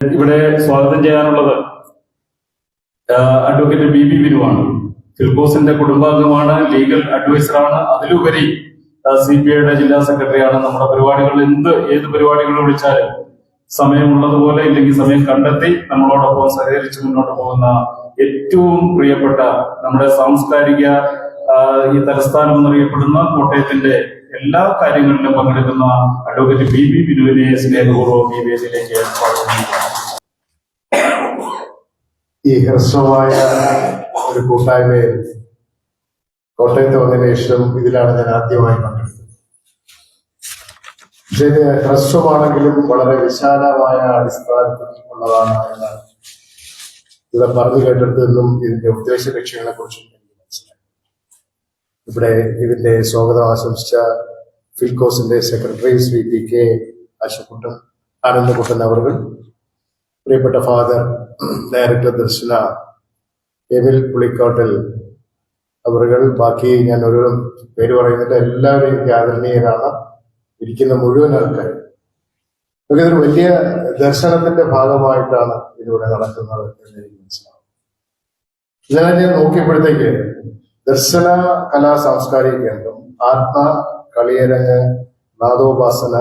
ഇവിടെ സ്വാഗതം ചെയ്യാനുള്ളത് അഡ്വക്കേറ്റ് ബി ബിനുവാണ്. ഫിൽക്കോസിന്റെ കുടുംബാംഗമാണ്, ലീഗൽ അഡ്വൈസറാണ്, അതിലുപരി CPIയുടെ ജില്ലാ സെക്രട്ടറിയാണ്. നമ്മുടെ പരിപാടികളിൽ ഏത് പരിപാടികൾ വിളിച്ചാലും സമയമുള്ളതുപോലെ ഇല്ലെങ്കിൽ സമയം കണ്ടെത്തി നമ്മളോടൊപ്പം സഹകരിച്ച് മുന്നോട്ട് പോകുന്ന ഏറ്റവും പ്രിയപ്പെട്ട നമ്മുടെ സാംസ്കാരിക ഈ തലസ്ഥാനം എന്നറിയപ്പെടുന്ന കോട്ടയത്തിന്റെ എല്ലാ കാര്യങ്ങളിലും പങ്കെടുക്കുന്ന അഡ്വക്കേറ്റ് ബി ബിനുവിനെ സ്നേഹപൂർവ്വം ഈ വേദിയിലേക്ക് സ്വാഗതം ചെയ്യുന്നു. ഈ ഹ്രസ്വമായ ഒരു കൂട്ടായ്മയിൽ കോട്ടയത്ത് വന്നതിന് ശേഷം ഇതിലാണ് ഞാൻ ആദ്യമായി പങ്കെടുത്തത്. പക്ഷേ ഇത് ഹ്രസ്വമാണെങ്കിലും വളരെ വിശാലമായ അടിസ്ഥാനത്തിൽ ഉള്ളതാണ് എന്ന് ഇവിടെ പറഞ്ഞു കേട്ടിടത്തു നിന്നും ഇതിന്റെ ഉദ്ദേശ ലക്ഷ്യങ്ങളെ കുറിച്ചും എനിക്ക് മനസ്സിലായി. ഇവിടെ ഇതിന്റെ സ്വാഗതം ആശംസിച്ച ഫിൽക്കോസിന്റെ സെക്രട്ടറി ശ്രീ PK ആനന്ദകുട്ടൻ അവർ, പ്രിയപ്പെട്ട ഫാദർ ഡയറക്ടർ ദർശന എമിൽ പുളിക്കോട്ടൽ അവറുകൾ, ബാക്കി ഞാൻ ഒരു പേര് പറയുന്നില്ല, എല്ലാവരും എനിക്ക് ആദരണീയരാണ്. ഇരിക്കുന്ന മുഴുവൻ ആൾക്കാരും ഇതൊരു വലിയ ദർശനത്തിന്റെ ഭാഗമായിട്ടാണ് ഇതിലൂടെ നടക്കുന്നത് എന്ന് എനിക്ക് മനസ്സിലാവും. ഇന്നലെ ഞാൻ നോക്കിയപ്പോഴത്തേക്ക് ദർശന കലാ സാംസ്കാരിക കേന്ദ്രം, ആത്മ, കളിയരങ്ങ്, നാദോപാസന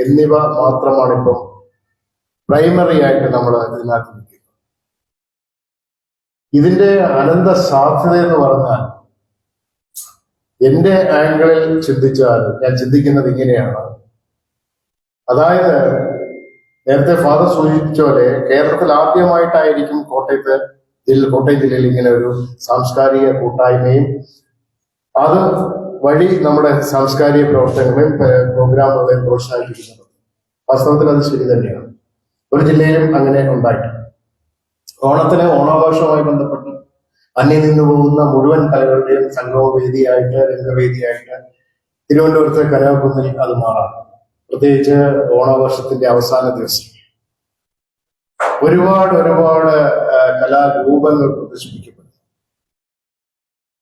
എന്നിവ മാത്രമാണിപ്പം പ്രൈമറി ആയിട്ട് നമ്മൾ ഇതിനകത്ത് നിൽക്കുന്നത്. ഇതിന്റെ അനന്ത സാധ്യത എന്ന് പറഞ്ഞാൽ എന്റെ ആംഗിളിൽ ചിന്തിച്ചാൽ ഞാൻ ചിന്തിക്കുന്നത് ഇങ്ങനെയാണ്. അതായത് നേരത്തെ ഫാദർ സൂചിപ്പിച്ച പോലെ കേരളത്തിൽ ആദ്യമായിട്ടായിരിക്കും കോട്ടയം ജില്ലയിൽ ഇങ്ങനെ ഒരു സാംസ്കാരിക കൂട്ടായ്മയും അത് വഴി നമ്മുടെ സാംസ്കാരിക പ്രവർത്തനങ്ങളെയും പ്രോഗ്രാമുകളെയും പ്രോത്സാഹിപ്പിക്കുന്നത്. വാസ്തവത്തിൽ അത് ശരി തന്നെയാണ്. ഒരു ജില്ലയിലും അങ്ങനെ ഉണ്ടായിട്ടില്ല. ഓണാഘോഷവുമായി ബന്ധപ്പെട്ട് അന്യം നിന്നു പോകുന്ന മുഴുവൻ കലകളുടെയും സംഗമവേദിയായിട്ട്, രംഗവേദിയായിട്ട് തിരുവനന്തപുരത്തെ കനകക്കുന്നിൽ അത് മാറാം. പ്രത്യേകിച്ച് ഓണാഘോഷത്തിന്റെ അവസാന ദിവസം ഒരുപാട് കലാരൂപങ്ങൾ പ്രദർശിപ്പിക്കപ്പെടുന്നു.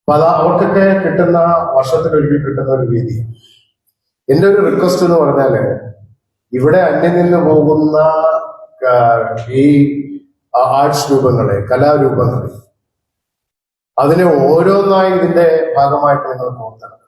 അപ്പൊ അത് അവർക്കൊക്കെ കിട്ടുന്ന വർഷത്തിലൊരിക്കൽ കിട്ടുന്ന ഒരു വേദിയാണ്. എന്റെ ഒരു റിക്വസ്റ്റ് എന്ന് പറഞ്ഞാല് ഇവിടെ അന്യം നിന്ന് പോകുന്ന ഈ ആർട്സ് രൂപങ്ങളെ, കലാരൂപങ്ങളെ, അതിനെ ഓരോന്നായി ഇതിന്റെ ഭാഗമായിട്ട് നിങ്ങൾ ഓർത്തണം.